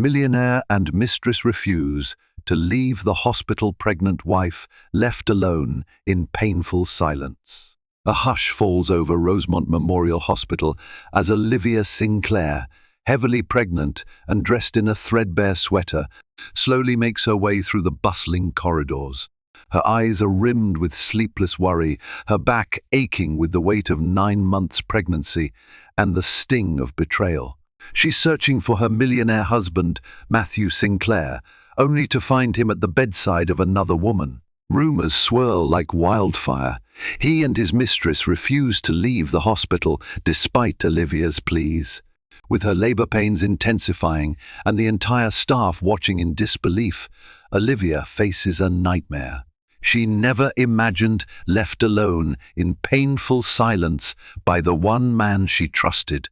Millionaire and Mistress refuse to leave the hospital pregnant wife left alone in painful silence. A hush falls over Rosemont Memorial Hospital as Olivia Sinclair, heavily pregnant and dressed in a threadbare sweater, slowly makes her way through the bustling corridors. Her eyes are rimmed with sleepless worry, her back aching with the weight of 9 months' pregnancy and the sting of betrayal. She's searching for her millionaire husband, Matthew Sinclair, only to find him at the bedside of another woman. Rumors swirl like wildfire. He and his mistress refuse to leave the hospital despite Olivia's pleas. With her labor pains intensifying and the entire staff watching in disbelief, Olivia faces a nightmare. She never imagined left alone in painful silence by the one man she trusted.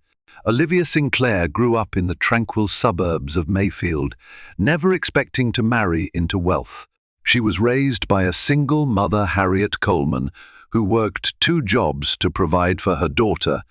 Olivia Sinclair grew up in the tranquil suburbs of Mayfield, never expecting to marry into wealth. She was raised by a single mother, Harriet Coleman, who worked 2 jobs to provide for her daughter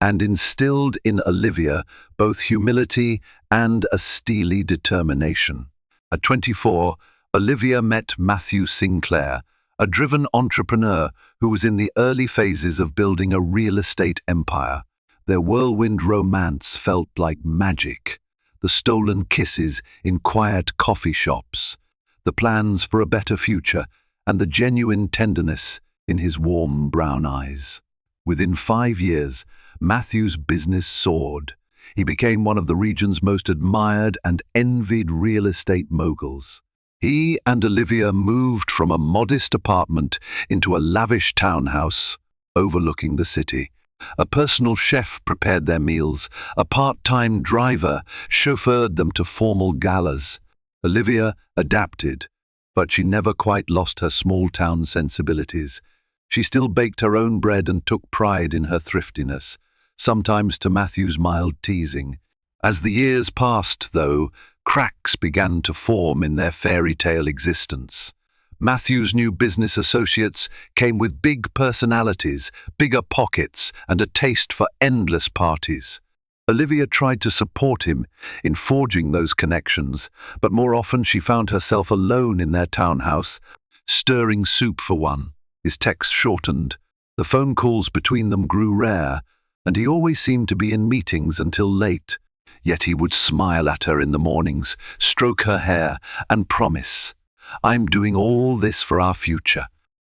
and instilled in Olivia both humility and a steely determination. At 24, Olivia met Matthew Sinclair, a driven entrepreneur who was in the early phases of building a real estate empire. Their whirlwind romance felt like magic. The stolen kisses in quiet coffee shops, the plans for a better future, and the genuine tenderness in his warm brown eyes. Within 5 years, Matthew's business soared. He became one of the region's most admired and envied real estate moguls. He and Olivia moved from a modest apartment into a lavish townhouse overlooking the city. A personal chef prepared their meals. A part-time driver chauffeured them to formal galas. Olivia adapted, but she never quite lost her small-town sensibilities. She still baked her own bread and took pride in her thriftiness, sometimes to Matthew's mild teasing. As the years passed, though, cracks began to form in their fairy tale existence. Matthew's new business associates came with big personalities, bigger pockets, and a taste for endless parties. Olivia tried to support him in forging those connections, but more often she found herself alone in their townhouse, stirring soup for one. His texts shortened, the phone calls between them grew rare, and he always seemed to be in meetings until late. Yet he would smile at her in the mornings, stroke her hair, and promise, "I'm doing all this for our future."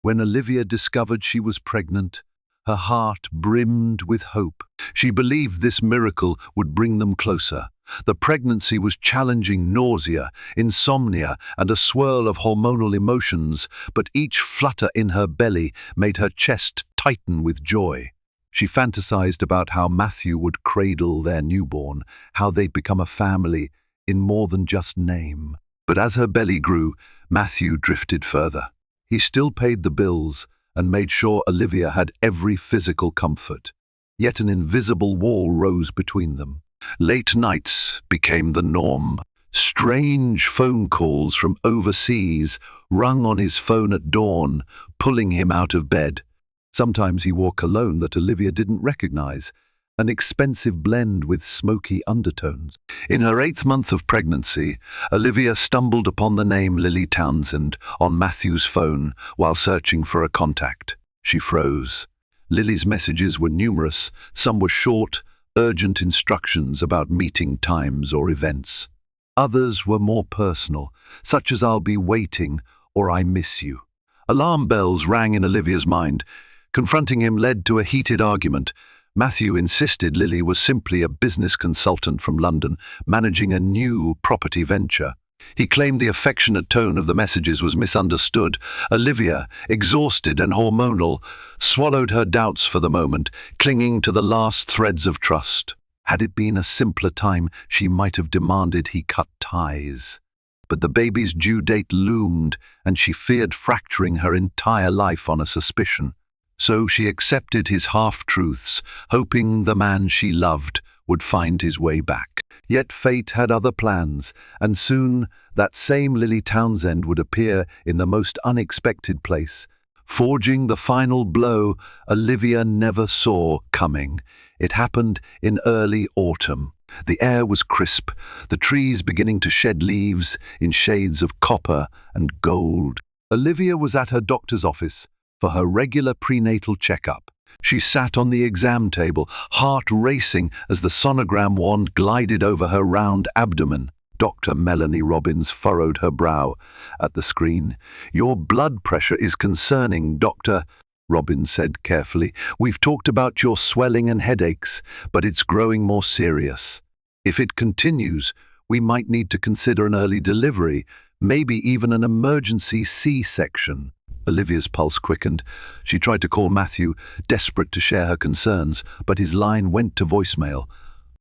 When Olivia discovered she was pregnant, her heart brimmed with hope. She believed this miracle would bring them closer. The pregnancy was challenging nausea, insomnia, and a swirl of hormonal emotions, but each flutter in her belly made her chest tighten with joy. She fantasized about how Matthew would cradle their newborn, how they'd become a family in more than just name. But as her belly grew, Matthew drifted further. He still paid the bills and made sure Olivia had every physical comfort. Yet an invisible wall rose between them. Late nights became the norm. Strange phone calls from overseas rung on his phone at dawn, pulling him out of bed. Sometimes he wore cologne that Olivia didn't recognize, an expensive blend with smoky undertones. In her 8th month of pregnancy, Olivia stumbled upon the name Lily Townsend on Matthew's phone while searching for a contact. She froze. Lily's messages were numerous. Some were short, urgent instructions about meeting times or events. Others were more personal, such as "I'll be waiting" or "I miss you." Alarm bells rang in Olivia's mind. Confronting him led to a heated argument. Matthew insisted Lily was simply a business consultant from London, managing a new property venture. He claimed the affectionate tone of the messages was misunderstood. Olivia, exhausted and hormonal, swallowed her doubts for the moment, clinging to the last threads of trust. Had it been a simpler time, she might have demanded he cut ties. But the baby's due date loomed, and she feared fracturing her entire life on a suspicion. So she accepted his half-truths, hoping the man she loved would find his way back. Yet fate had other plans, and soon that same Lily Townsend would appear in the most unexpected place, forging the final blow Olivia never saw coming. It happened in early autumn. The air was crisp, the trees beginning to shed leaves in shades of copper and gold. Olivia was at her doctor's office for her regular prenatal checkup. She sat on the exam table, heart racing as the sonogram wand glided over her round abdomen. Dr. Melanie Robbins furrowed her brow at the screen. "Your blood pressure is concerning, Doctor," Robbins said carefully. "We've talked about your swelling and headaches, but it's growing more serious. If it continues, we might need to consider an early delivery, maybe even an emergency C-section." Olivia's pulse quickened. She tried to call Matthew, desperate to share her concerns, but his line went to voicemail.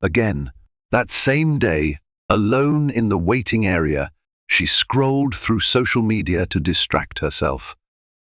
Again, that same day, alone in the waiting area, she scrolled through social media to distract herself.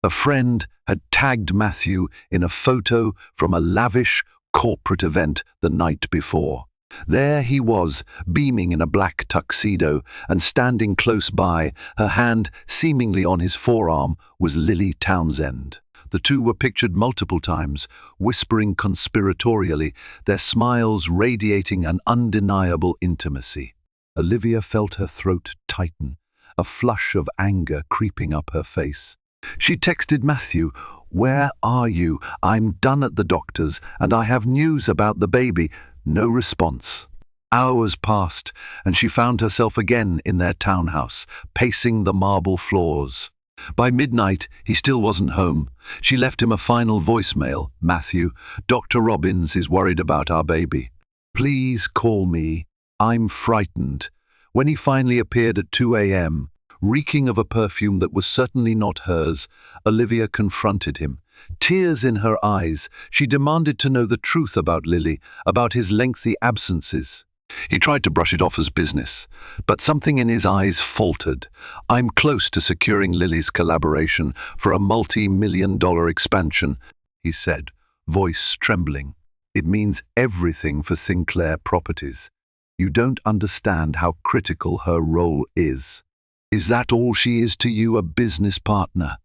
A friend had tagged Matthew in a photo from a lavish corporate event the night before. There he was, beaming in a black tuxedo, and standing close by, her hand seemingly on his forearm, was Lily Townsend. The two were pictured multiple times, whispering conspiratorially, their smiles radiating an undeniable intimacy. Olivia felt her throat tighten, a flush of anger creeping up her face. She texted Matthew, "Where are you? I'm done at the doctor's, and I have news about the baby." No response. Hours passed, and she found herself again in their townhouse, pacing the marble floors. By midnight, he still wasn't home. She left him a final voicemail. "Matthew, Dr. Robbins is worried about our baby. Please call me. I'm frightened." When he finally appeared at 2 a.m., reeking of a perfume that was certainly not hers, Olivia confronted him. Tears in her eyes, she demanded to know the truth about Lily, about his lengthy absences. He tried to brush it off as business, but something in his eyes faltered. "I'm close to securing Lily's collaboration for a multi-million-dollar expansion," he said, voice trembling. "It means everything for Sinclair Properties. You don't understand how critical her role is." "Is that all she is to you, a business partner?"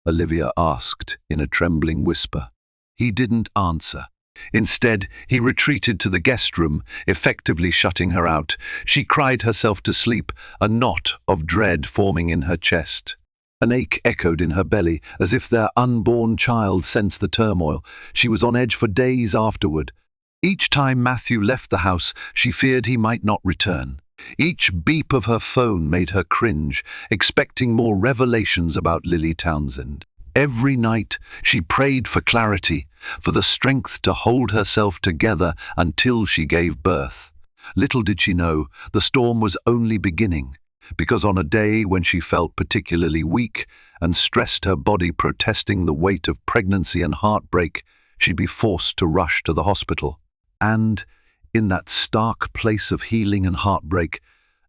Olivia asked in a trembling whisper. He didn't answer. Instead, he retreated to the guest room, effectively shutting her out. She cried herself to sleep, a knot of dread forming in her chest. An ache echoed in her belly, as if their unborn child sensed the turmoil. She was on edge for days afterward. Each time Matthew left the house, she feared he might not return. Each beep of her phone made her cringe, expecting more revelations about Lily Townsend. Every night, she prayed for clarity, for the strength to hold herself together until she gave birth. Little did she know, the storm was only beginning, because on a day when she felt particularly weak and stressed her body protesting the weight of pregnancy and heartbreak, she'd be forced to rush to the hospital. And in that stark place of healing and heartbreak,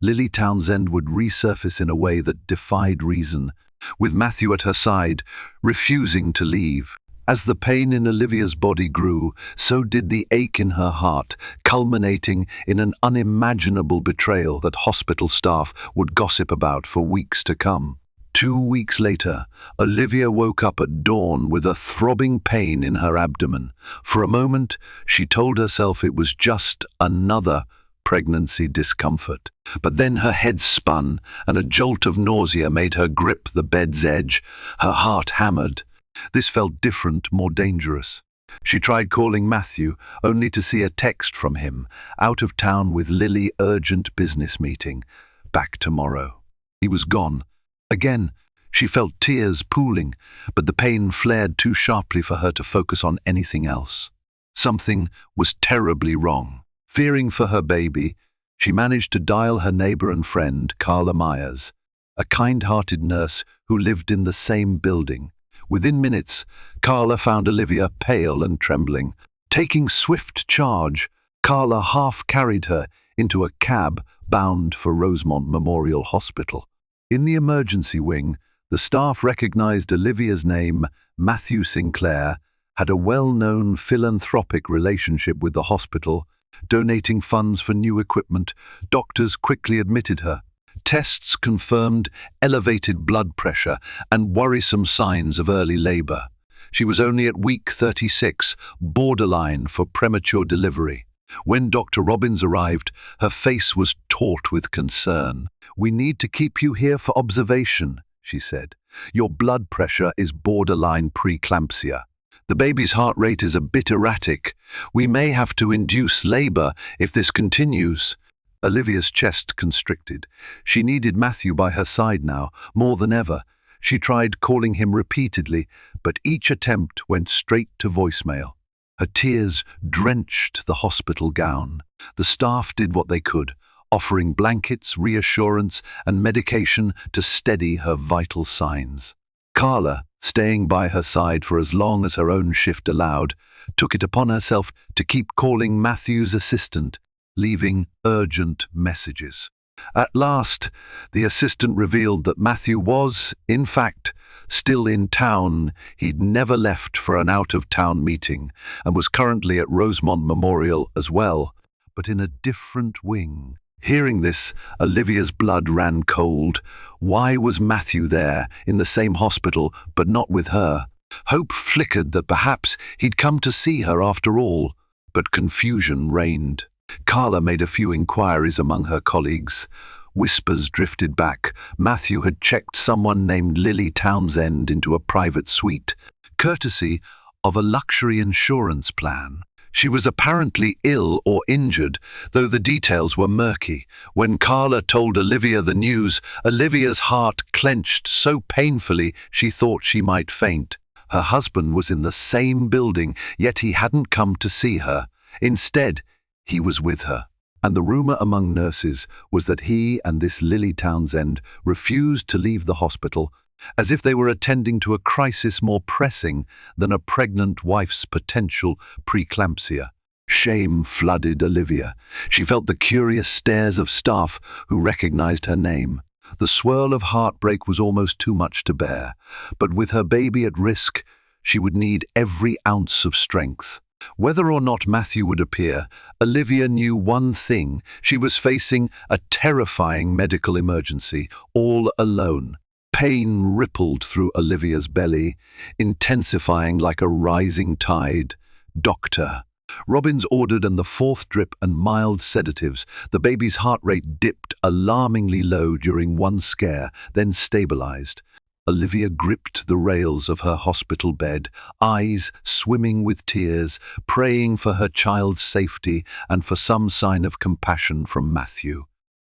Lily Townsend would resurface in a way that defied reason, with Matthew at her side, refusing to leave. As the pain in Olivia's body grew, so did the ache in her heart, culminating in an unimaginable betrayal that hospital staff would gossip about for weeks to come. 2 weeks later, Olivia woke up at dawn with a throbbing pain in her abdomen. For a moment, she told herself it was just another pregnancy discomfort. But then her head spun, and a jolt of nausea made her grip the bed's edge. Her heart hammered. This felt different, more dangerous. She tried calling Matthew, only to see a text from him. "Out of town with Lily, urgent business meeting. Back tomorrow." He was gone. Again, she felt tears pooling, but the pain flared too sharply for her to focus on anything else. Something was terribly wrong. Fearing for her baby, she managed to dial her neighbor and friend, Carla Myers, a kind-hearted nurse who lived in the same building. Within minutes, Carla found Olivia pale and trembling. Taking swift charge, Carla half-carried her into a cab bound for Rosemont Memorial Hospital. In the emergency wing, the staff recognized Olivia's name. Matthew Sinclair had a well-known philanthropic relationship with the hospital, donating funds for new equipment. Doctors quickly admitted her. Tests confirmed elevated blood pressure and worrisome signs of early labor. She was only at week 36, borderline for premature delivery. When Dr. Robbins arrived, her face was taut with concern. "We need to keep you here for observation," she said. "Your blood pressure is borderline preeclampsia. The baby's heart rate is a bit erratic. We may have to induce labor if this continues." Olivia's chest constricted. She needed Matthew by her side now, more than ever. She tried calling him repeatedly, but each attempt went straight to voicemail. Her tears drenched the hospital gown. The staff did what they could, offering blankets, reassurance, and medication to steady her vital signs. Carla, staying by her side for as long as her own shift allowed, took it upon herself to keep calling Matthew's assistant, leaving urgent messages. At last, the assistant revealed that Matthew was, in fact, still in town. He'd never left for an out-of-town meeting and was currently at Rosemont Memorial as well, but in a different wing. Hearing this, Olivia's blood ran cold. Why was Matthew there, in the same hospital, but not with her? Hope flickered that perhaps he'd come to see her after all, but confusion reigned. Carla made a few inquiries among her colleagues. Whispers drifted back. Matthew had checked someone named Lily Townsend into a private suite, courtesy of a luxury insurance plan. She was apparently ill or injured, though the details were murky. When Carla told Olivia the news, Olivia's heart clenched so painfully she thought she might faint. Her husband was in the same building, yet he hadn't come to see her. Instead, he was with her, and the rumor among nurses was that he and this Lily Townsend refused to leave the hospital, as if they were attending to a crisis more pressing than a pregnant wife's potential preeclampsia. Shame flooded Olivia. She felt the curious stares of staff who recognized her name. The swirl of heartbreak was almost too much to bear, but with her baby at risk, she would need every ounce of strength. Whether or not Matthew would appear, Olivia knew one thing: she was facing a terrifying medical emergency, all alone. Pain rippled through Olivia's belly, intensifying like a rising tide. "Doctor." Robbins ordered, and the fourth drip and mild sedatives. The baby's heart rate dipped alarmingly low during one scare, then stabilized. Olivia gripped the rails of her hospital bed, eyes swimming with tears, praying for her child's safety and for some sign of compassion from Matthew.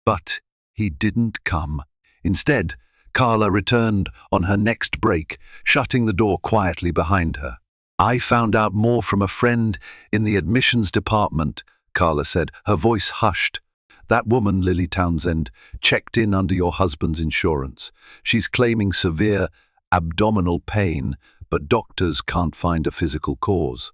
But he didn't come. Instead, Carla returned on her next break, shutting the door quietly behind her. "I found out more from a friend in the admissions department," Carla said, her voice hushed. "That woman, Lily Townsend, checked in under your husband's insurance. She's claiming severe abdominal pain, but doctors can't find a physical cause.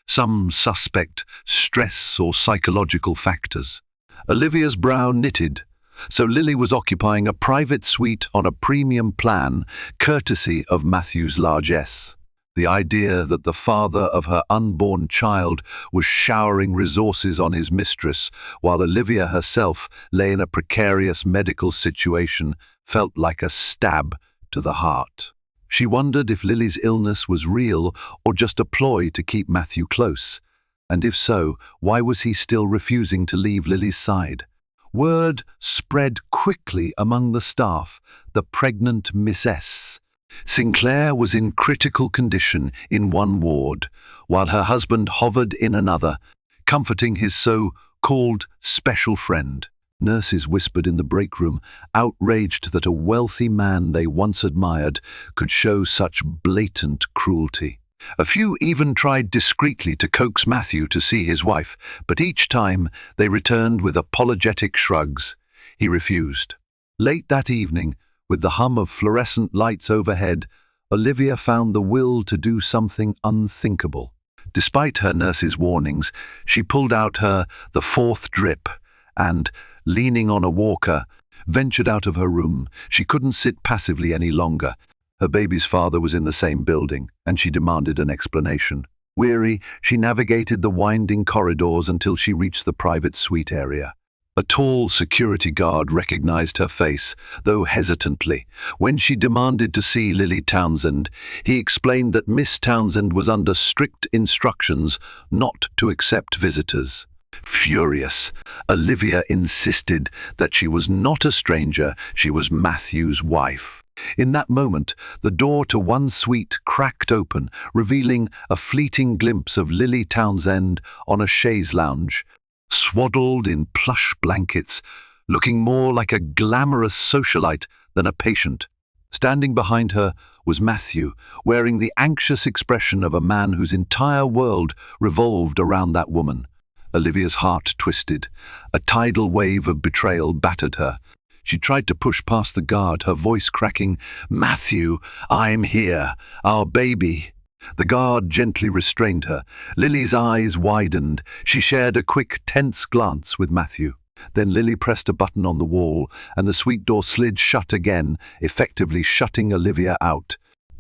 Some suspect stress or psychological factors." Olivia's brow knitted. So Lily was occupying a private suite on a premium plan, courtesy of Matthew's largesse. The idea that the father of her unborn child was showering resources on his mistress, while Olivia herself lay in a precarious medical situation, felt like a stab to the heart. She wondered if Lily's illness was real or just a ploy to keep Matthew close. And if so, why was he still refusing to leave Lily's side? Word spread quickly among the staff: the pregnant Miss S. Sinclair was in critical condition in one ward, while her husband hovered in another, comforting his so-called special friend. Nurses whispered in the break room, outraged that a wealthy man they once admired could show such blatant cruelty. A few even tried discreetly to coax Matthew to see his wife, but each time they returned with apologetic shrugs. He refused. Late that evening, with the hum of fluorescent lights overhead, Olivia found the will to do something unthinkable. Despite her nurse's warnings, she pulled out the fourth drip and, leaning on a walker, ventured out of her room. She couldn't sit passively any longer. Her baby's father was in the same building, and she demanded an explanation. Weary, she navigated the winding corridors until she reached the private suite area. A tall security guard recognized her face, though hesitantly. When she demanded to see Lily Townsend, he explained that Miss Townsend was under strict instructions not to accept visitors. Furious, Olivia insisted that she was not a stranger, she was Matthew's wife. In that moment, the door to one suite cracked open, revealing a fleeting glimpse of Lily Townsend on a chaise lounge, swaddled in plush blankets, looking more like a glamorous socialite than a patient. Standing behind her was Matthew, wearing the anxious expression of a man whose entire world revolved around that woman. Olivia's heart twisted. A tidal wave of betrayal battered her. She tried to push past the guard, her voice cracking, "Matthew, I'm here, our baby." The guard gently restrained her. Lily's eyes widened. She shared a quick, tense glance with Matthew. Then Lily pressed a button on the wall, and the suite door slid shut again, effectively shutting Olivia out.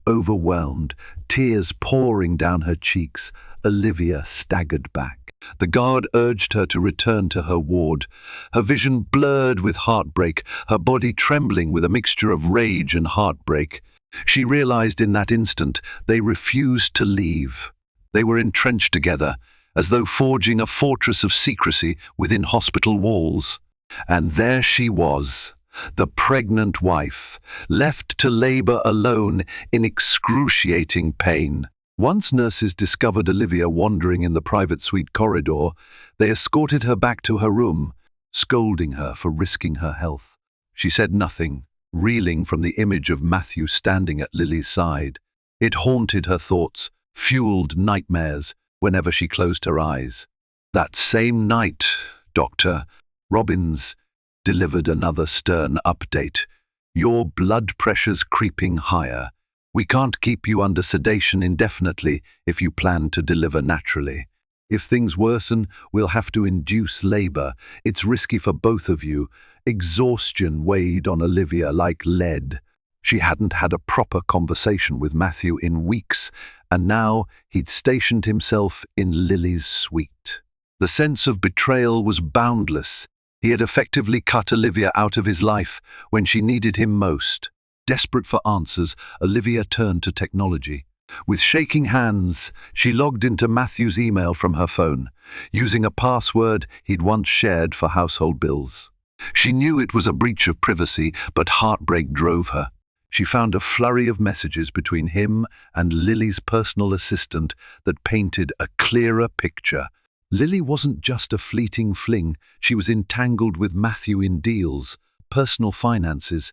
Overwhelmed, tears pouring down her cheeks, Olivia staggered back. The guard urged her to return to her ward, her vision blurred with heartbreak, her body trembling with a mixture of rage and heartbreak. She realized in that instant they refused to leave. They were entrenched together, as though forging a fortress of secrecy within hospital walls. And there she was, the pregnant wife, left to labor alone in excruciating pain. Once nurses discovered Olivia wandering in the private suite corridor, they escorted her back to her room, scolding her for risking her health. She said nothing, reeling from the image of Matthew standing at Lily's side. It haunted her thoughts, fueled nightmares whenever she closed her eyes. That same night, Dr. Robbins delivered another stern update. "Your blood pressure's creeping higher. We can't keep you under sedation indefinitely if you plan to deliver naturally. If things worsen, we'll have to induce labor. It's risky for both of you." Exhaustion weighed on Olivia like lead. She hadn't had a proper conversation with Matthew in weeks, and now he'd stationed himself in Lily's suite. The sense of betrayal was boundless. He had effectively cut Olivia out of his life when she needed him most. Desperate for answers, Olivia turned to technology. With shaking hands, she logged into Matthew's email from her phone, using a password he'd once shared for household bills. She knew it was a breach of privacy, but heartbreak drove her. She found a flurry of messages between him and Lily's personal assistant that painted a clearer picture. Lily wasn't just a fleeting fling, she was entangled with Matthew in deals, personal finances,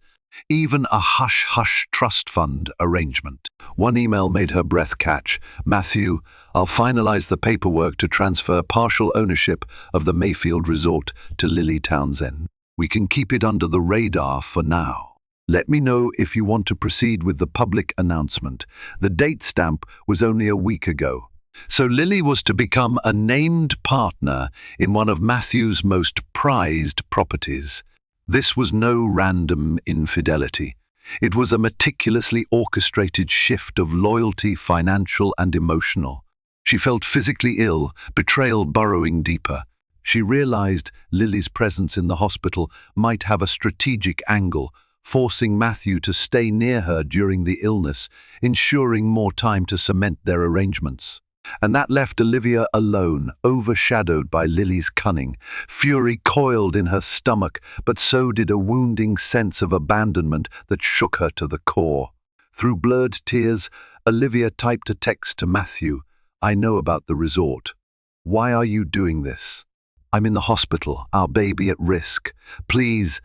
even a hush-hush trust fund arrangement. One email made her breath catch. "Matthew, I'll finalize the paperwork to transfer partial ownership of the Mayfield Resort to Lily Townsend. We can keep it under the radar for now. Let me know if you want to proceed with the public announcement." The date stamp was only a week ago. So Lily was to become a named partner in one of Matthew's most prized properties. This was no random infidelity. It was a meticulously orchestrated shift of loyalty, financial and emotional. She felt physically ill, betrayal burrowing deeper. She realized Lily's presence in the hospital might have a strategic angle, forcing Matthew to stay near her during the illness, ensuring more time to cement their arrangements. And that left Olivia alone, overshadowed by Lily's cunning. Fury coiled in her stomach, but so did a wounding sense of abandonment that shook her to the core. Through blurred tears, Olivia typed a text to Matthew. "I know about the resort. Why are you doing this? I'm in the hospital, our baby at risk. Please,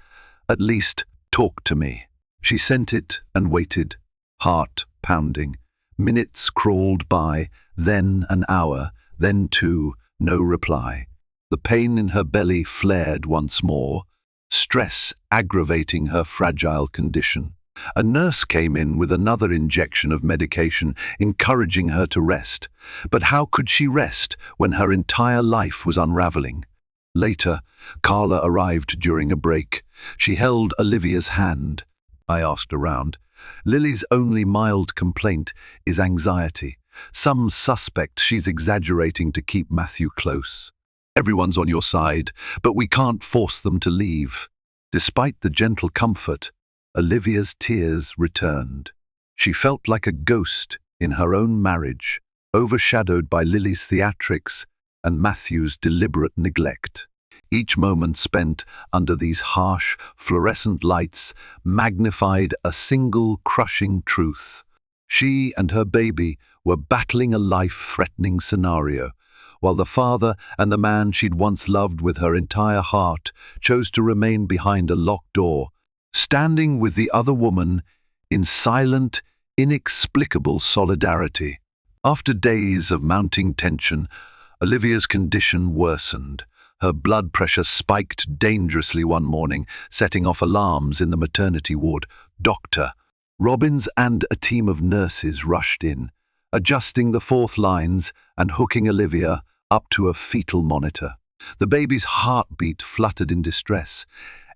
at least talk to me." She sent it and waited, heart pounding. Minutes crawled by, then an hour, then two, no reply. The pain in her belly flared once more, stress aggravating her fragile condition. A nurse came in with another injection of medication, encouraging her to rest. But how could she rest when her entire life was unraveling? Later, Carla arrived during a break. She held Olivia's hand. I asked around. Lily's only mild complaint is anxiety. Some suspect she's exaggerating to keep Matthew close. Everyone's on your side, but we can't force them to leave. Despite the gentle comfort, Olivia's tears returned. She felt like a ghost in her own marriage, overshadowed by Lily's theatrics and Matthew's deliberate neglect. Each moment spent under these harsh, fluorescent lights magnified a single crushing truth. She and her baby were battling a life-threatening scenario, while the father and the man she'd once loved with her entire heart chose to remain behind a locked door, standing with the other woman in silent, inexplicable solidarity. After days of mounting tension, Olivia's condition worsened. Her blood pressure spiked dangerously one morning, setting off alarms in the maternity ward. Dr. Robbins and a team of nurses rushed in, adjusting the fourth lines and hooking Olivia up to a fetal monitor. The baby's heartbeat fluttered in distress.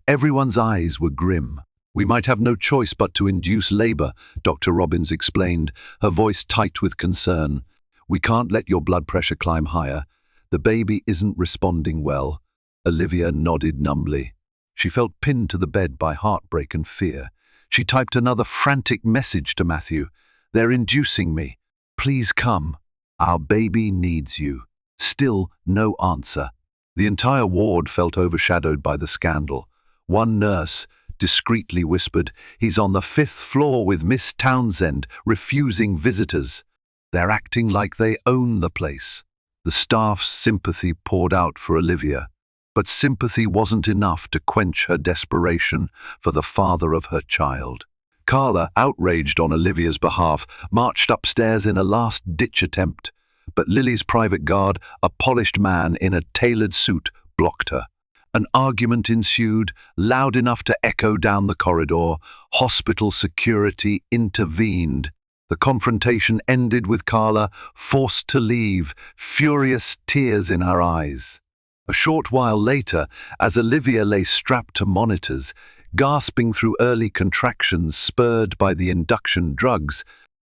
Everyone's eyes were grim. "We might have no choice but to induce labor," Dr. Robbins explained, her voice tight with concern. "We can't let your blood pressure climb higher. The baby isn't responding well." Olivia nodded numbly. She felt pinned to the bed by heartbreak and fear. She typed another frantic message to Matthew. "They're inducing me. Please come. Our baby needs you." Still no answer. The entire ward felt overshadowed by the scandal. One nurse discreetly whispered, "He's on the 5th floor with Miss Townsend, refusing visitors." They're acting like they own the place. The staff's sympathy poured out for Olivia, but sympathy wasn't enough to quench her desperation for the father of her child. Carla, outraged on Olivia's behalf, marched upstairs in a last-ditch attempt, but Lily's private guard, a polished man in a tailored suit, blocked her. An argument ensued, loud enough to echo down the corridor. Hospital security intervened. The confrontation ended with Carla forced to leave, furious tears in her eyes. A short while later, as Olivia lay strapped to monitors, gasping through early contractions spurred by the induction drugs,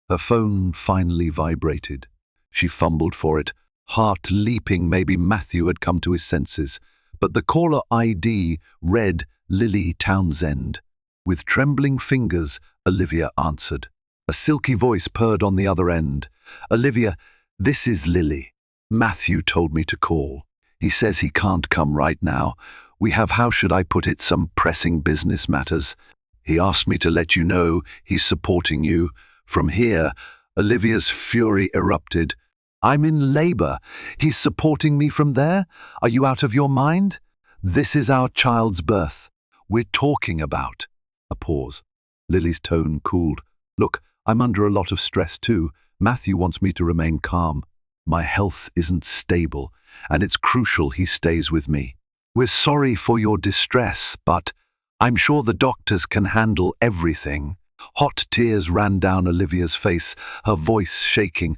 her phone finally vibrated. She fumbled for it, heart leaping maybe Matthew had come to his senses. But the caller ID read Lily Townsend. With trembling fingers, Olivia answered. A silky voice purred on the other end. "Olivia, this is Lily. Matthew told me to call. He says he can't come right now. We have, how should I put it, some pressing business matters. He asked me to let you know he's supporting you. From here," Olivia's fury erupted. "I'm in labor. He's supporting me from there? Are you out of your mind? This is our child's birth. We're talking about." A pause. Lily's tone cooled. "Look, I'm under a lot of stress too. Matthew wants me to remain calm. My health isn't stable, and it's crucial he stays with me. We're sorry for your distress, but I'm sure the doctors can handle everything." Hot tears ran down Olivia's face, her voice shaking.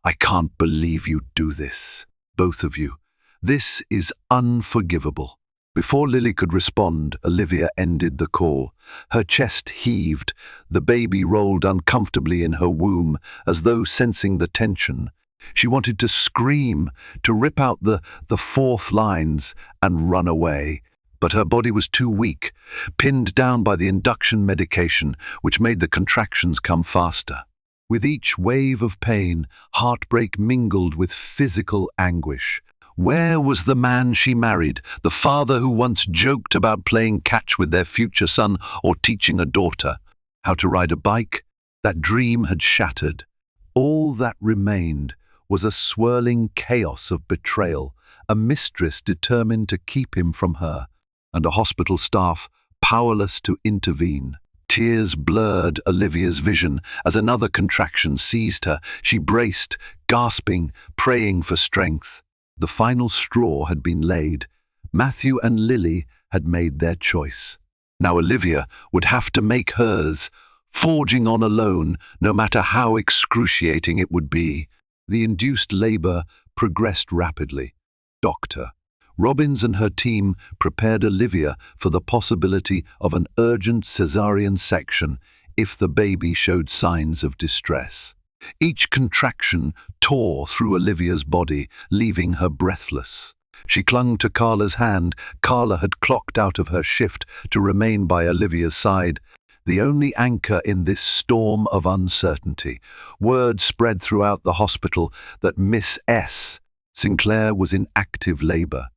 "I can't believe you do this, both of you. This is unforgivable." Before Lily could respond, Olivia ended the call. Her chest heaved. The baby rolled uncomfortably in her womb, as though sensing the tension. She wanted to scream, to rip out the fourth lines and run away. But her body was too weak, pinned down by the induction medication, which made the contractions come faster. With each wave of pain, heartbreak mingled with physical anguish. Where was the man she married, the father who once joked about playing catch with their future son or teaching a daughter how to ride a bike? That dream had shattered. All that remained was a swirling chaos of betrayal, a mistress determined to keep him from her, and a hospital staff powerless to intervene. Tears blurred Olivia's vision as another contraction seized her. She braced, gasping, praying for strength. The final straw had been laid. Matthew and Lily had made their choice. Now Olivia would have to make hers, forging on alone, no matter how excruciating it would be. The induced labor progressed rapidly. Dr. Robbins and her team prepared Olivia for the possibility of an urgent cesarean section if the baby showed signs of distress. Each contraction tore through Olivia's body, leaving her breathless. She clung to Carla's hand. Carla had clocked out of her shift to remain by Olivia's side, the only anchor in this storm of uncertainty. Word spread throughout the hospital that Miss S. Sinclair was in active labor.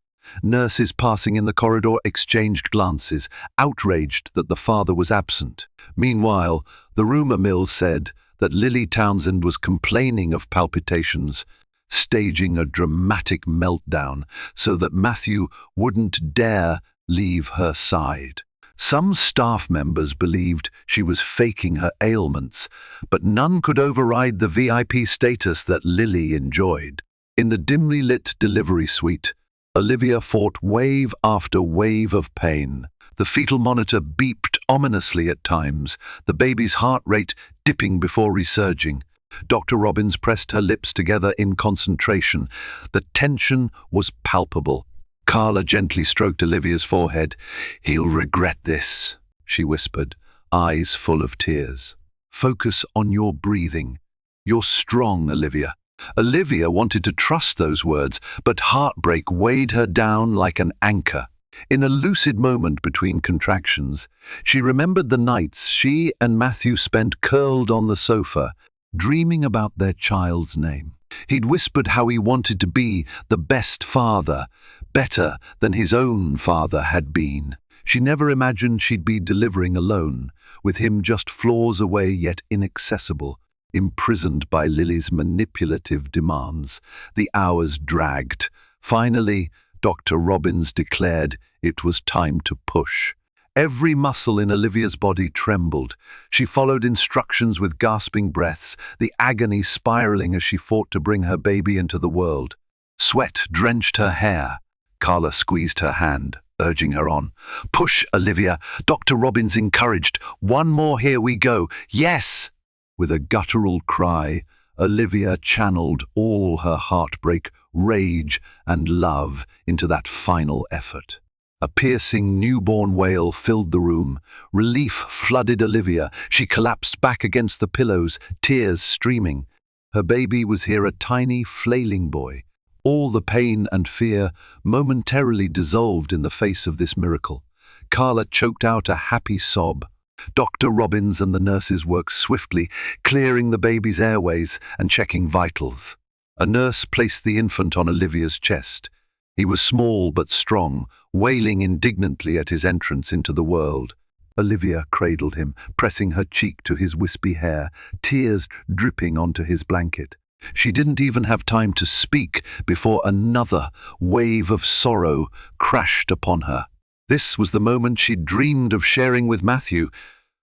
Nurses passing in the corridor exchanged glances, outraged that the father was absent. Meanwhile, the rumor mill said that Lily Townsend was complaining of palpitations, staging a dramatic meltdown so that Matthew wouldn't dare leave her side. Some staff members believed she was faking her ailments, but none could override the VIP status that Lily enjoyed. In the dimly lit delivery suite, Olivia fought wave after wave of pain. The fetal monitor beeped ominously at times, the baby's heart rate dipping before resurging. Dr. Robbins pressed her lips together in concentration. The tension was palpable. Carla gently stroked Olivia's forehead. "He'll regret this," she whispered, eyes full of tears. "Focus on your breathing. You're strong, Olivia." Olivia wanted to trust those words, but heartbreak weighed her down like an anchor. In a lucid moment between contractions, she remembered the nights she and Matthew spent curled on the sofa, dreaming about their child's name. He'd whispered how he wanted to be the best father, better than his own father had been. She never imagined she'd be delivering alone, with him just floors away yet inaccessible. Imprisoned by Lily's manipulative demands, the hours dragged. Finally, Dr. Robbins declared it was time to push. Every muscle in Olivia's body trembled. She followed instructions with gasping breaths, the agony spiraling as she fought to bring her baby into the world. Sweat drenched her hair. Carla squeezed her hand, urging her on. "Push, Olivia," Dr. Robbins encouraged. "One more, here we go. Yes!" With a guttural cry, Olivia channeled all her heartbreak, rage, and love into that final effort. A piercing newborn wail filled the room. Relief flooded Olivia. She collapsed back against the pillows, tears streaming. Her baby was here, a tiny, flailing boy. All the pain and fear momentarily dissolved in the face of this miracle. Carla choked out a happy sob. Dr. Robbins and the nurses worked swiftly, clearing the baby's airways and checking vitals. A nurse placed the infant on Olivia's chest. He was small but strong, wailing indignantly at his entrance into the world. Olivia cradled him, pressing her cheek to his wispy hair, tears dripping onto his blanket. She didn't even have time to speak before another wave of sorrow crashed upon her. This was the moment she'd dreamed of sharing with Matthew,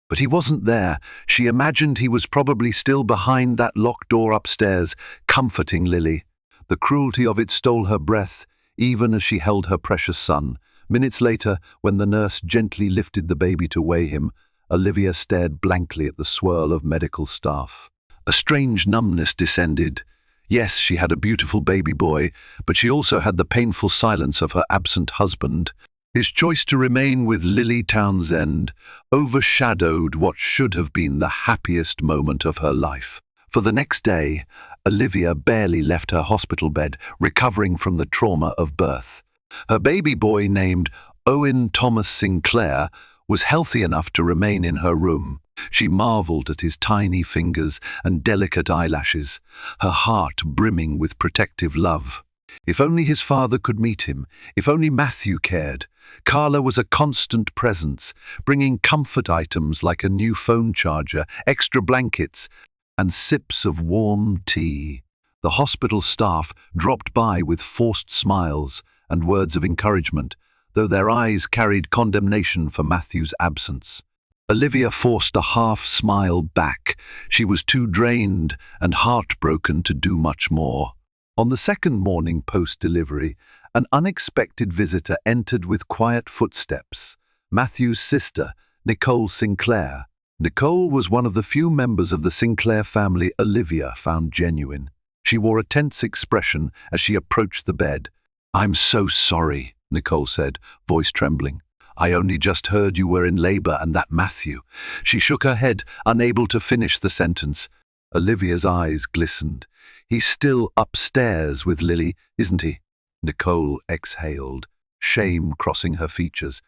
but he wasn't there. She imagined he was probably still behind that locked door upstairs, comforting Lily. The cruelty of it stole her breath, even as she held her precious son. Minutes later, when the nurse gently lifted the baby to weigh him, Olivia stared blankly at the swirl of medical staff. A strange numbness descended. Yes, she had a beautiful baby boy, but she also had the painful silence of her absent husband. His choice to remain with Lily Townsend overshadowed what should have been the happiest moment of her life. For the next day, Olivia barely left her hospital bed, recovering from the trauma of birth. Her baby boy, named Owen Thomas Sinclair, was healthy enough to remain in her room. She marveled at his tiny fingers and delicate eyelashes, her heart brimming with protective love. If only his father could meet him, if only Matthew cared. Carla was a constant presence, bringing comfort items like a new phone charger, extra blankets, and sips of warm tea. The hospital staff dropped by with forced smiles and words of encouragement, though their eyes carried condemnation for Matthew's absence. Olivia forced a half-smile back. She was too drained and heartbroken to do much more. On the second morning post-delivery, an unexpected visitor entered with quiet footsteps. Matthew's sister, Nicole Sinclair. Nicole was one of the few members of the Sinclair family Olivia found genuine. She wore a tense expression as she approached the bed. "I'm so sorry," Nicole said, voice trembling. "I only just heard you were in labor and that Matthew." She shook her head, unable to finish the sentence. Olivia's eyes glistened. "He's still upstairs with Lily, isn't he?" Nicole exhaled, shame crossing her features.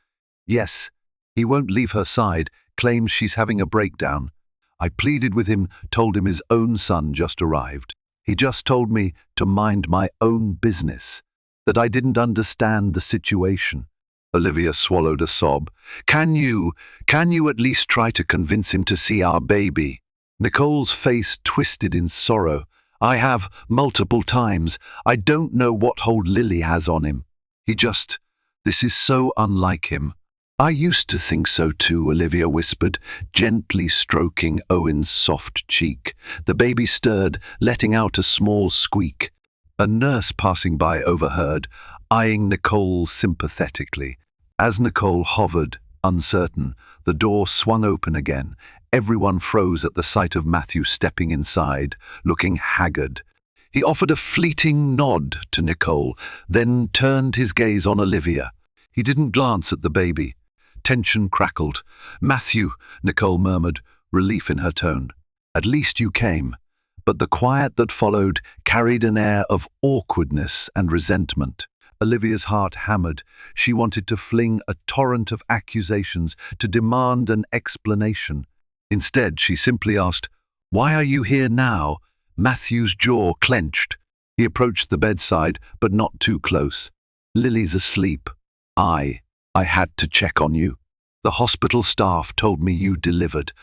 "Yes, he won't leave her side, claims she's having a breakdown. I pleaded with him, told him his own son just arrived. He just told me to mind my own business, that I didn't understand the situation. Olivia swallowed a sob. Can you at least try to convince him to see our baby? Nicole's face twisted in sorrow. I have, multiple times. I don't know what hold Lily has on him. This is so unlike him. I used to think so too, Olivia whispered, gently stroking Owen's soft cheek. The baby stirred, letting out a small squeak. A nurse passing by overheard, eyeing Nicole sympathetically. As Nicole hovered, uncertain, the door swung open again. Everyone froze at the sight of Matthew stepping inside, looking haggard. He offered a fleeting nod to Nicole, then turned his gaze on Olivia. He didn't glance at the baby. Tension crackled. Matthew, Nicole murmured, relief in her tone. At least you came. But the quiet that followed carried an air of awkwardness and resentment. Olivia's heart hammered. She wanted to fling a torrent of accusations, to demand an explanation. Instead, she simply asked, "Why are you here now?" Matthew's jaw clenched. He approached the bedside, but not too close. "Lily's asleep. I had to check on you. The hospital staff told me you delivered.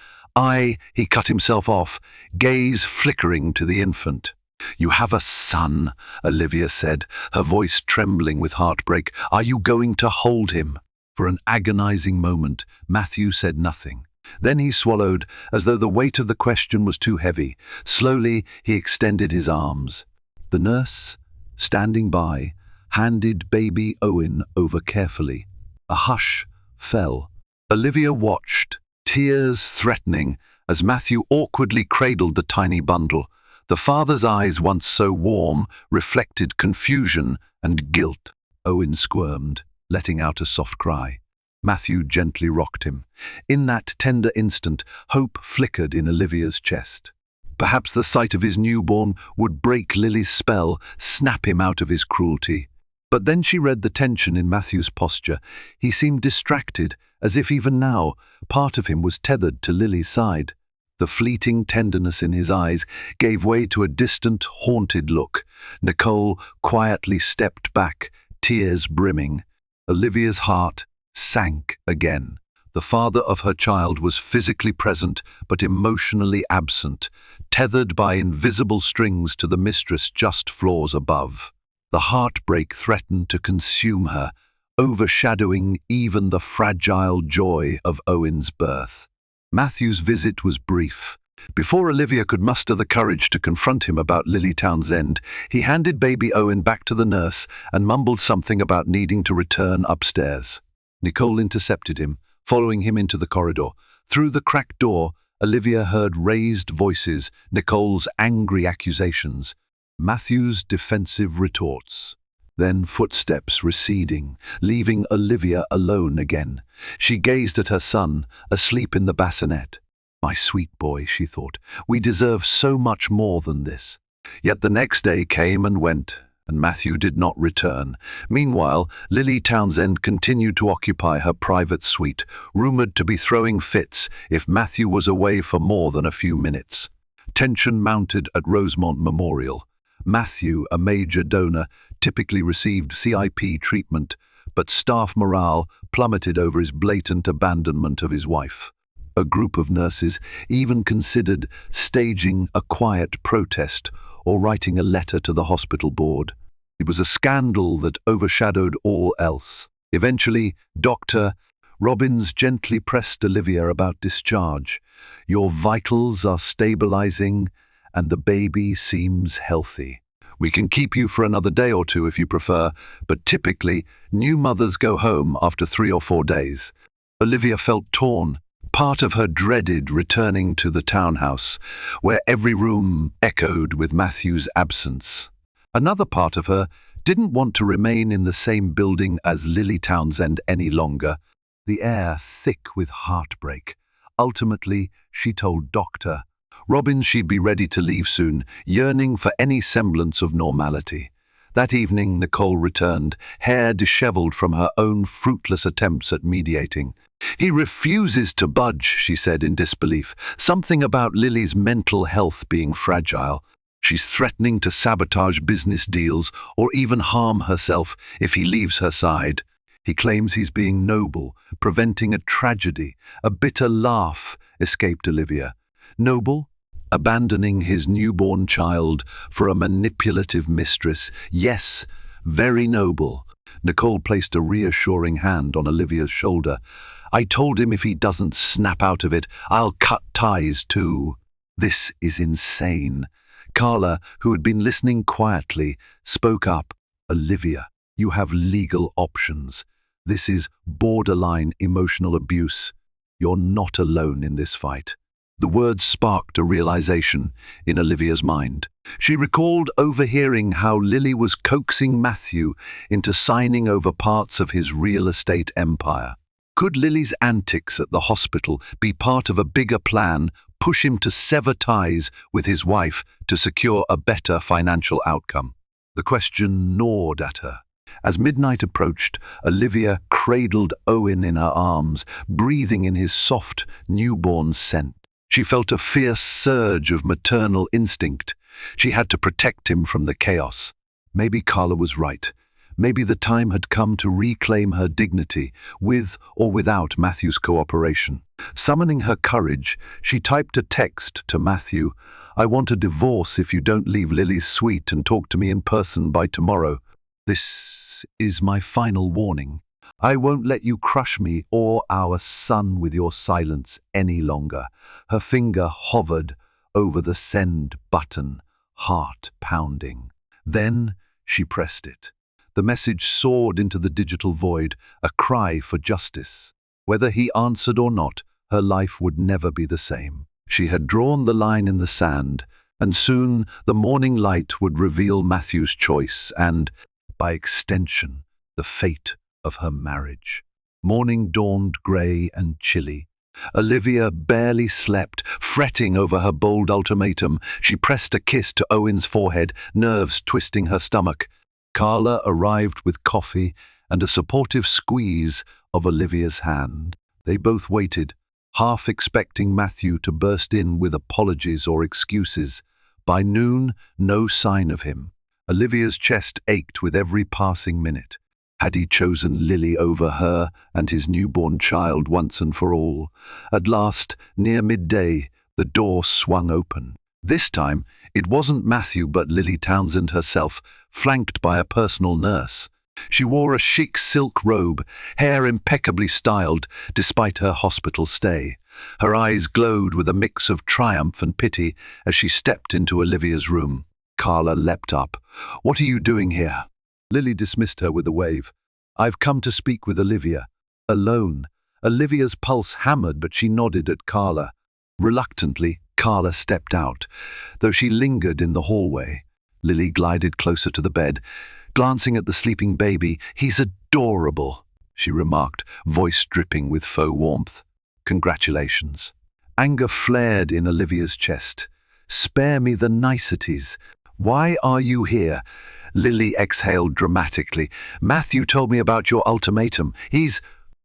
He cut himself off, gaze flickering to the infant. "You have a son," Olivia said, her voice trembling with heartbreak. "Are you going to hold him?" For an agonizing moment, Matthew said nothing. Then he swallowed, as though the weight of the question was too heavy. Slowly, he extended his arms. The nurse, standing by, handed baby Owen over carefully. A hush fell. Olivia watched, tears threatening, as Matthew awkwardly cradled the tiny bundle. The father's eyes, once so warm, reflected confusion and guilt. Owen squirmed, letting out a soft cry. Matthew gently rocked him. In that tender instant, hope flickered in Olivia's chest. Perhaps the sight of his newborn would break Lily's spell, snap him out of his cruelty. But then she read the tension in Matthew's posture. He seemed distracted, as if even now, part of him was tethered to Lily's side. The fleeting tenderness in his eyes gave way to a distant, haunted look. Nicole quietly stepped back, tears brimming. Olivia's heart sank again. The father of her child was physically present, but emotionally absent, tethered by invisible strings to the mistress just floors above. The heartbreak threatened to consume her, overshadowing even the fragile joy of Owen's birth. Matthew's visit was brief. Before Olivia could muster the courage to confront him about Lily Townsend, he handed baby Owen back to the nurse and mumbled something about needing to return upstairs. Nicole intercepted him, following him into the corridor. Through the cracked door, Olivia heard raised voices, Nicole's angry accusations, Matthew's defensive retorts. Then footsteps receding, leaving Olivia alone again. She gazed at her son, asleep in the bassinet. "My sweet boy," she thought, "we deserve so much more than this." Yet the next day came and went, and Matthew did not return. Meanwhile, Lily Townsend continued to occupy her private suite, rumored to be throwing fits if Matthew was away for more than a few minutes. Tension mounted at Rosemont Memorial. Matthew, a major donor, typically received CIP treatment, but staff morale plummeted over his blatant abandonment of his wife. A group of nurses even considered staging a quiet protest or writing a letter to the hospital board. It was a scandal that overshadowed all else. Eventually, Dr. Robbins gently pressed Olivia about discharge. "Your vitals are stabilizing, and the baby seems healthy. We can keep you for another day or two if you prefer, but typically, new mothers go home after 3 or 4 days." Olivia felt torn. Part of her dreaded returning to the townhouse, where every room echoed with Matthew's absence. Another part of her didn't want to remain in the same building as Lily Townsend any longer, the air thick with heartbreak. Ultimately, she told Dr. Robbins she'd be ready to leave soon, yearning for any semblance of normality. That evening, Nicole returned, hair disheveled from her own fruitless attempts at mediating. "He refuses to budge," she said in disbelief. "Something about Lily's mental health being fragile." She's threatening to sabotage business deals or even harm herself if he leaves her side. He claims he's being noble, preventing a tragedy. A bitter laugh escaped Olivia. Noble? Abandoning his newborn child for a manipulative mistress. Yes, very noble. Nicole placed a reassuring hand on Olivia's shoulder. I told him if he doesn't snap out of it, I'll cut ties too. This is insane. Carla, who had been listening quietly, spoke up. Olivia, you have legal options. This is borderline emotional abuse. You're not alone in this fight. The words sparked a realization in Olivia's mind. She recalled overhearing how Lily was coaxing Matthew into signing over parts of his real estate empire. Could Lily's antics at the hospital be part of a bigger plan, push him to sever ties with his wife to secure a better financial outcome? The question gnawed at her. As midnight approached, Olivia cradled Owen in her arms, breathing in his soft, newborn scent. She felt a fierce surge of maternal instinct. She had to protect him from the chaos. Maybe Carla was right. Maybe the time had come to reclaim her dignity, with or without Matthew's cooperation. Summoning her courage, she typed a text to Matthew. I want a divorce if you don't leave Lily's suite and talk to me in person by tomorrow. This is my final warning. I won't let you crush me or our son with your silence any longer. Her finger hovered over the send button, heart pounding. Then she pressed it. The message soared into the digital void, a cry for justice. Whether he answered or not, her life would never be the same. She had drawn the line in the sand, and soon the morning light would reveal Matthew's choice and, by extension, the fate of her marriage. Morning dawned grey and chilly. Olivia barely slept, fretting over her bold ultimatum. She pressed a kiss to Owen's forehead, nerves twisting her stomach. Carla arrived with coffee and a supportive squeeze of Olivia's hand. They both waited, half expecting Matthew to burst in with apologies or excuses. By noon, no sign of him. Olivia's chest ached with every passing minute. Had he chosen Lily over her and his newborn child once and for all? At last, near midday, the door swung open. This time, it wasn't Matthew but Lily Townsend herself, flanked by a personal nurse. She wore a chic silk robe, hair impeccably styled despite her hospital stay. Her eyes glowed with a mix of triumph and pity as she stepped into Olivia's room. Carla leapt up. What are you doing here? Lily dismissed her with a wave. I've come to speak with Olivia. Alone. Olivia's pulse hammered, but she nodded at Carla. Reluctantly, Carla stepped out, though she lingered in the hallway. Lily glided closer to the bed, glancing at the sleeping baby. He's adorable, she remarked, voice dripping with faux warmth. Congratulations. Anger flared in Olivia's chest. Spare me the niceties. Why are you here? Lily exhaled dramatically. Matthew told me about your ultimatum. He's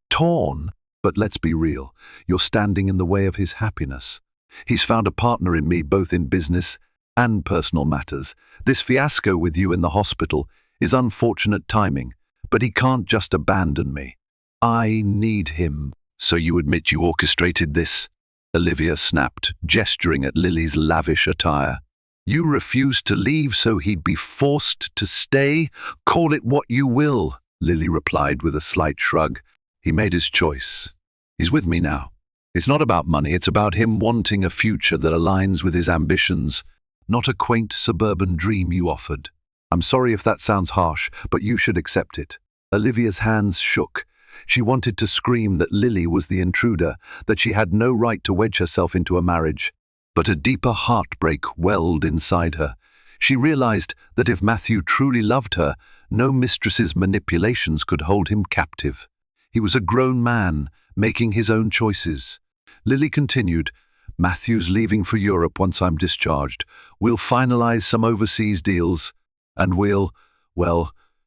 torn. But let's be real. You're standing in the way of his happiness. He's found a partner in me, both in business and personal matters. This fiasco with you in the hospital is unfortunate timing, but he can't just abandon me. I need him. So you admit you orchestrated this? Olivia snapped, gesturing at Lily's lavish attire. You refused to leave so he'd be forced to stay? Call it what you will, Lily replied with a slight shrug. He made his choice. He's with me now. It's not about money, it's about him wanting a future that aligns with his ambitions, not a quaint suburban dream you offered. I'm sorry if that sounds harsh, but you should accept it. Olivia's hands shook. She wanted to scream that Lily was the intruder, that she had no right to wedge herself into a marriage. But a deeper heartbreak welled inside her. She realized that if Matthew truly loved her, no mistress's manipulations could hold him captive. He was a grown man, making his own choices. Lily continued, Matthew's leaving for Europe once I'm discharged. We'll finalize some overseas deals, and well,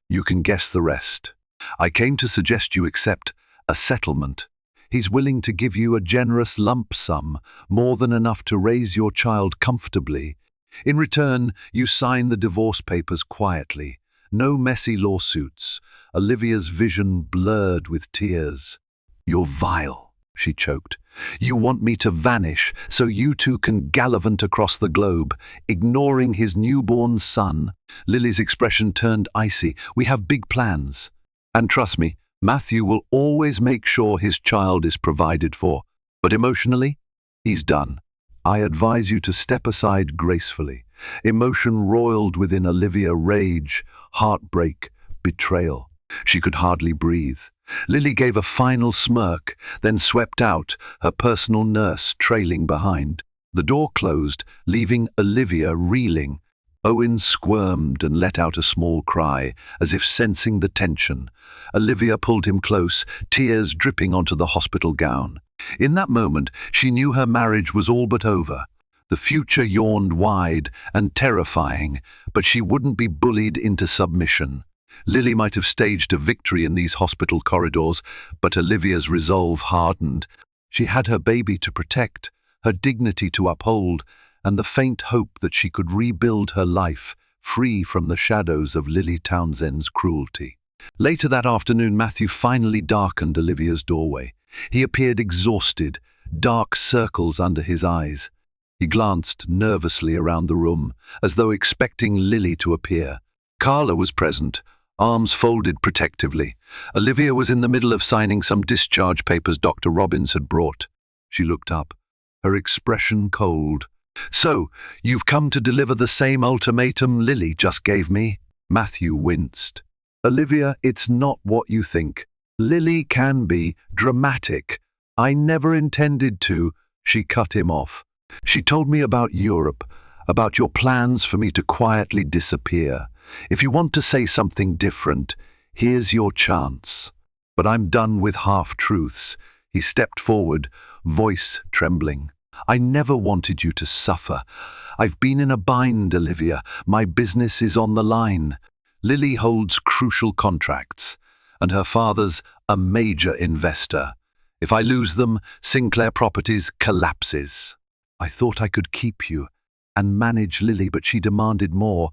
you can guess the rest. I came to suggest you accept a settlement. He's willing to give you a generous lump sum, more than enough to raise your child comfortably. In return, you sign the divorce papers quietly. No messy lawsuits. Olivia's vision blurred with tears. "You're vile," she choked. "You want me to vanish so you two can gallivant across the globe, ignoring his newborn son." Lily's expression turned icy. "We have big plans. And trust me, Matthew will always make sure his child is provided for. But emotionally, he's done. I advise you to step aside gracefully." Emotion roiled within Olivia: rage, heartbreak, betrayal. She could hardly breathe. Lily gave a final smirk, then swept out, her personal nurse trailing behind. The door closed, leaving Olivia reeling. Owen squirmed and let out a small cry, as if sensing the tension. Olivia pulled him close, tears dripping onto the hospital gown. In that moment, she knew her marriage was all but over. The future yawned wide and terrifying, but she wouldn't be bullied into submission. Lily might have staged a victory in these hospital corridors, but Olivia's resolve hardened. She had her baby to protect, her dignity to uphold, and the faint hope that she could rebuild her life, free from the shadows of Lily Townsend's cruelty. Later that afternoon, Matthew finally darkened Olivia's doorway. He appeared exhausted, dark circles under his eyes. He glanced nervously around the room, as though expecting Lily to appear. Carla was present, arms folded protectively. Olivia was in the middle of signing some discharge papers Dr. Robbins had brought. She looked up, her expression cold. "So, you've come to deliver the same ultimatum Lily just gave me?" Matthew winced. "Olivia, it's not what you think. Lily can be dramatic. I never intended to." She cut him off. "She told me about Europe, about your plans for me to quietly disappear. If you want to say something different, here's your chance. But I'm done with half-truths." He stepped forward, voice trembling. "I never wanted you to suffer. I've been in a bind, Olivia. My business is on the line. Lily holds crucial contracts, and her father's a major investor. If I lose them, Sinclair Properties collapses. I thought I could keep you and manage Lily, but she demanded more.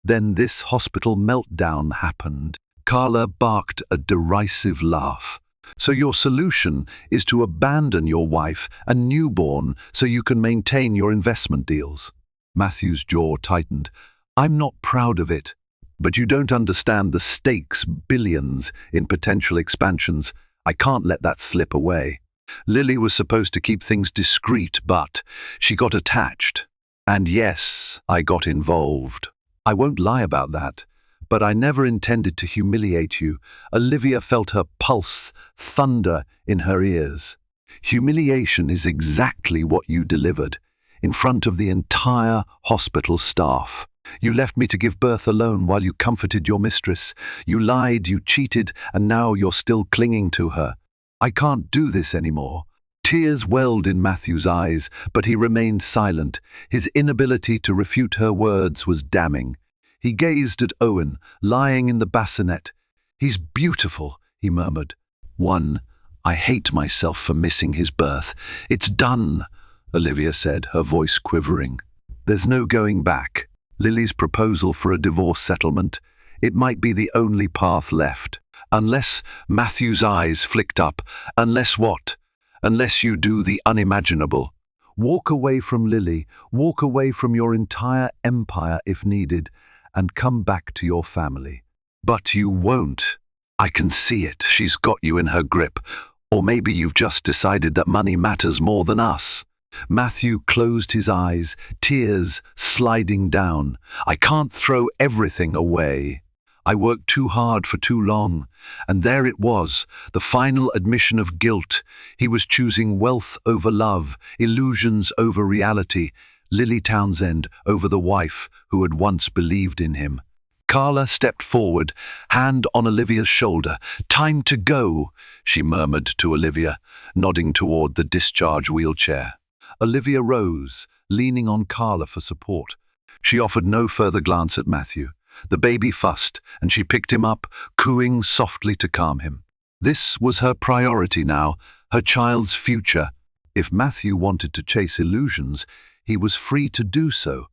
Then this hospital meltdown happened." Carla barked a derisive laugh. "So your solution is to abandon your wife and newborn so you can maintain your investment deals?" Matthew's jaw tightened. "I'm not proud of it, but you don't understand the stakes: billions in potential expansions. I can't let that slip away. Lily was supposed to keep things discreet, but she got attached. And yes, I got involved. I won't lie about that. But I never intended to humiliate you." Olivia felt her pulse thunder in her ears. "Humiliation is exactly what you delivered, in front of the entire hospital staff. You left me to give birth alone while you comforted your mistress. You lied, you cheated, and now you're still clinging to her. I can't do this anymore." Tears welled in Matthew's eyes, but he remained silent. His inability to refute her words was damning. He gazed at Owen, lying in the bassinet. "He's beautiful," he murmured. I hate myself for missing his birth. It's done," Olivia said, her voice quivering. "There's no going back. Lily's proposal for a divorce settlement, it might be the only path left. Unless," Matthew's eyes flicked up, "unless what? Unless you do the unimaginable. Walk away from Lily, walk away from your entire empire if needed, and come back to your family. But you won't. I can see it. She's got you in her grip. Or maybe you've just decided that money matters more than us." Matthew closed his eyes, tears sliding down. "I can't throw everything away. I worked too hard for too long." And there it was, the final admission of guilt. He was choosing wealth over love, illusions over reality, Lily Townsend over the wife who had once believed in him. Carla stepped forward, hand on Olivia's shoulder. "Time to go," she murmured to Olivia, nodding toward the discharge wheelchair. Olivia rose, leaning on Carla for support. She offered no further glance at Matthew. The baby fussed, and she picked him up, cooing softly to calm him. This was her priority now, her child's future. If Matthew wanted to chase illusions, he was free to do so.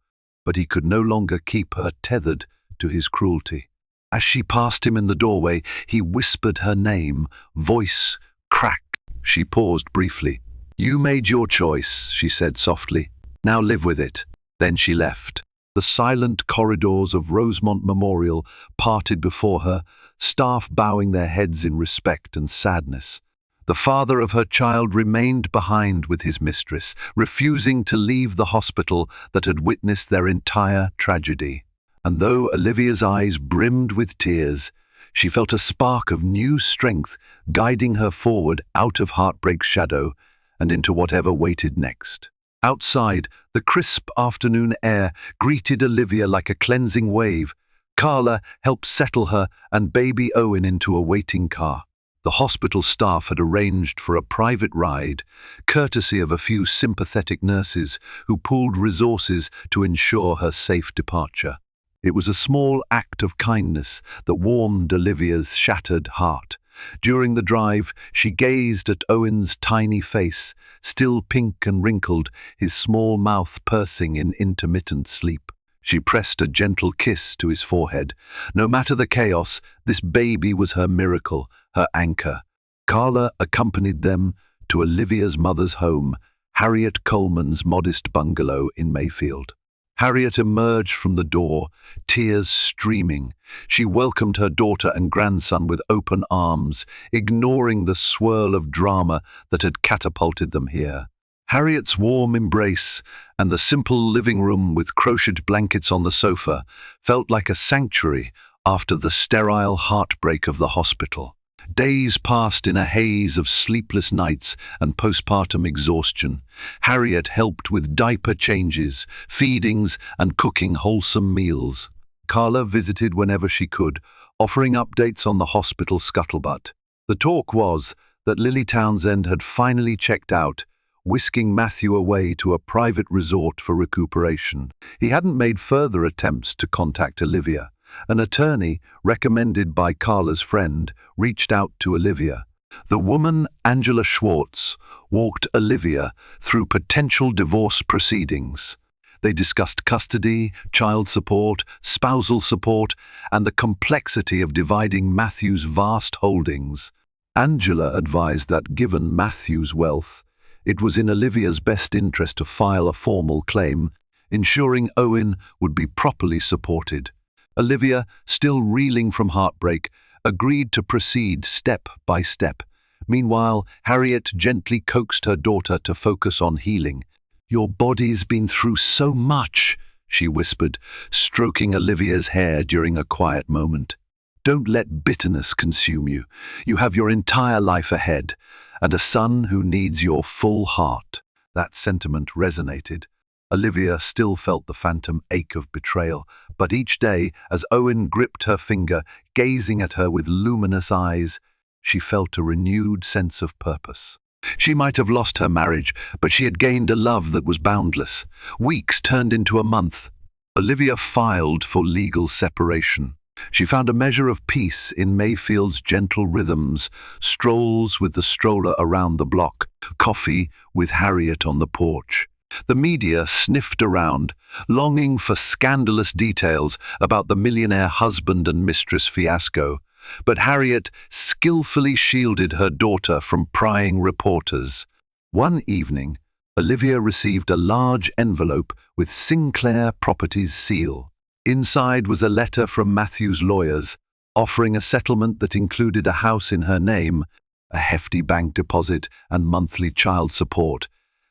but he could no longer keep her tethered to his cruelty. As she passed him in the doorway, he whispered her name, voice cracked. She paused briefly. "You made your choice," she said softly. "Now live with it." Then she left. The silent corridors of Rosemont Memorial parted before her, staff bowing their heads in respect and sadness. The father of her child remained behind with his mistress, refusing to leave the hospital that had witnessed their entire tragedy. And though Olivia's eyes brimmed with tears, she felt a spark of new strength guiding her forward out of heartbreak's shadow and into whatever waited next. Outside, the crisp afternoon air greeted Olivia like a cleansing wave. Carla helped settle her and baby Owen into a waiting car. The hospital staff had arranged for a private ride, courtesy of a few sympathetic nurses who pooled resources to ensure her safe departure. It was a small act of kindness that warmed Olivia's shattered heart. During the drive, she gazed at Owen's tiny face, still pink and wrinkled, his small mouth pursing in intermittent sleep. She pressed a gentle kiss to his forehead. No matter the chaos, this baby was her miracle, her anchor. Carla accompanied them to Olivia's mother's home, Harriet Coleman's modest bungalow in Mayfield. Harriet emerged from the door, tears streaming. She welcomed her daughter and grandson with open arms, ignoring the swirl of drama that had catapulted them here. Harriet's warm embrace and the simple living room with crocheted blankets on the sofa felt like a sanctuary after the sterile heartbreak of the hospital. Days passed in a haze of sleepless nights and postpartum exhaustion. Harriet helped with diaper changes, feedings, and cooking wholesome meals. Carla visited whenever she could, offering updates on the hospital scuttlebutt. The talk was that Lily Townsend had finally checked out, whisking Matthew away to a private resort for recuperation. He hadn't made further attempts to contact Olivia. An attorney, recommended by Carla's friend, reached out to Olivia. The woman, Angela Schwartz, walked Olivia through potential divorce proceedings. They discussed custody, child support, spousal support, and the complexity of dividing Matthew's vast holdings. Angela advised that given Matthew's wealth, it was in Olivia's best interest to file a formal claim, ensuring Owen would be properly supported. Olivia, still reeling from heartbreak, agreed to proceed step by step. Meanwhile, Harriet gently coaxed her daughter to focus on healing. "Your body's been through so much," she whispered, stroking Olivia's hair during a quiet moment. "Don't let bitterness consume you. You have your entire life ahead, and a son who needs your full heart." That sentiment resonated. Olivia still felt the phantom ache of betrayal, but each day, as Owen gripped her finger, gazing at her with luminous eyes, she felt a renewed sense of purpose. She might have lost her marriage, but she had gained a love that was boundless. Weeks turned into a month. Olivia filed for legal separation. She found a measure of peace in Mayfield's gentle rhythms, strolls with the stroller around the block, coffee with Harriet on the porch. The media sniffed around, longing for scandalous details about the millionaire husband and mistress fiasco, but Harriet skillfully shielded her daughter from prying reporters. One evening, Olivia received a large envelope with Sinclair Properties' seal. Inside was a letter from Matthew's lawyers, offering a settlement that included a house in her name, a hefty bank deposit, and monthly child support.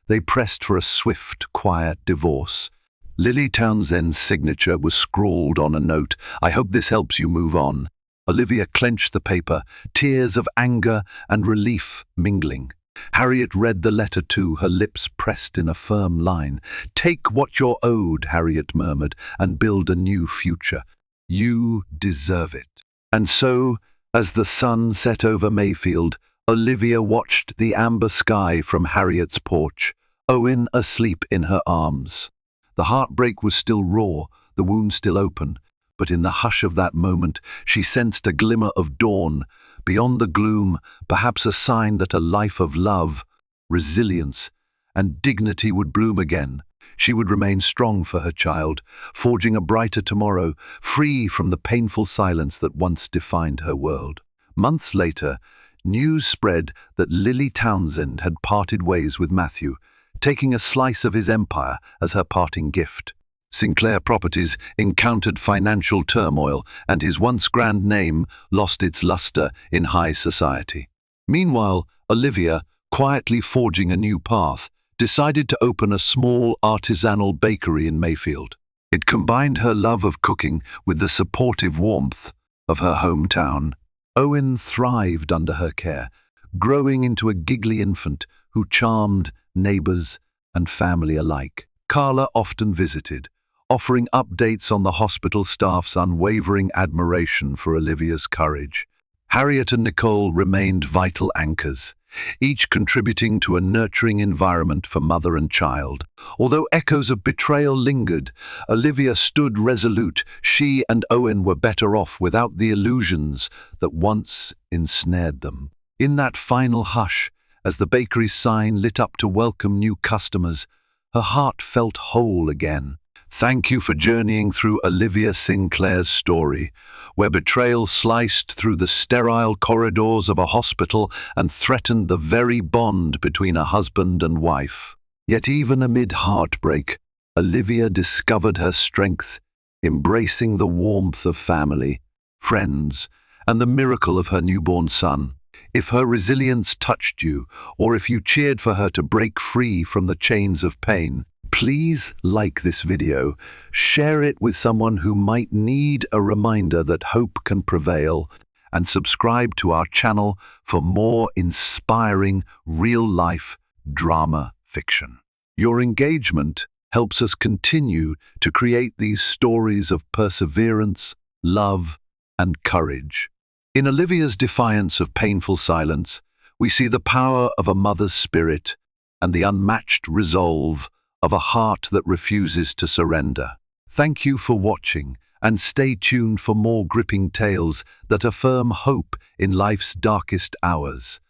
They pressed for a swift, quiet divorce. Lily Townsend's signature was scrawled on a note. "I hope this helps you move on." Olivia clenched the paper, tears of anger and relief mingling. Harriet read the letter too, her lips pressed in a firm line. "Take what you're owed," Harriet murmured, "and build a new future. You deserve it." And so, as the sun set over Mayfield, Olivia watched the amber sky from Harriet's porch, Owen asleep in her arms. The heartbreak was still raw, the wound still open, but in the hush of that moment she sensed a glimmer of dawn. Beyond the gloom, perhaps a sign that a life of love, resilience, and dignity would bloom again. She would remain strong for her child, forging a brighter tomorrow, free from the painful silence that once defined her world. Months later, news spread that Lily Townsend had parted ways with Matthew, taking a slice of his empire as her parting gift. Sinclair Properties encountered financial turmoil, and his once grand name lost its luster in high society. Meanwhile, Olivia, quietly forging a new path, decided to open a small artisanal bakery in Mayfield. It combined her love of cooking with the supportive warmth of her hometown. Owen thrived under her care, growing into a giggly infant who charmed neighbors and family alike. Carla often visited, offering updates on the hospital staff's unwavering admiration for Olivia's courage. Harriet and Nicole remained vital anchors, each contributing to a nurturing environment for mother and child. Although echoes of betrayal lingered, Olivia stood resolute. She and Owen were better off without the illusions that once ensnared them. In that final hush, as the bakery's sign lit up to welcome new customers, her heart felt whole again. Thank you for journeying through Olivia Sinclair's story, where betrayal sliced through the sterile corridors of a hospital and threatened the very bond between a husband and wife. Yet even amid heartbreak, Olivia discovered her strength, embracing the warmth of family, friends, and the miracle of her newborn son. If her resilience touched you, or if you cheered for her to break free from the chains of pain, please like this video, share it with someone who might need a reminder that hope can prevail, and subscribe to our channel for more inspiring real-life drama fiction. Your engagement helps us continue to create these stories of perseverance, love, and courage. In Olivia's defiance of painful silence, we see the power of a mother's spirit and the unmatched resolve of a heart that refuses to surrender. Thank you for watching, and stay tuned for more gripping tales that affirm hope in life's darkest hours.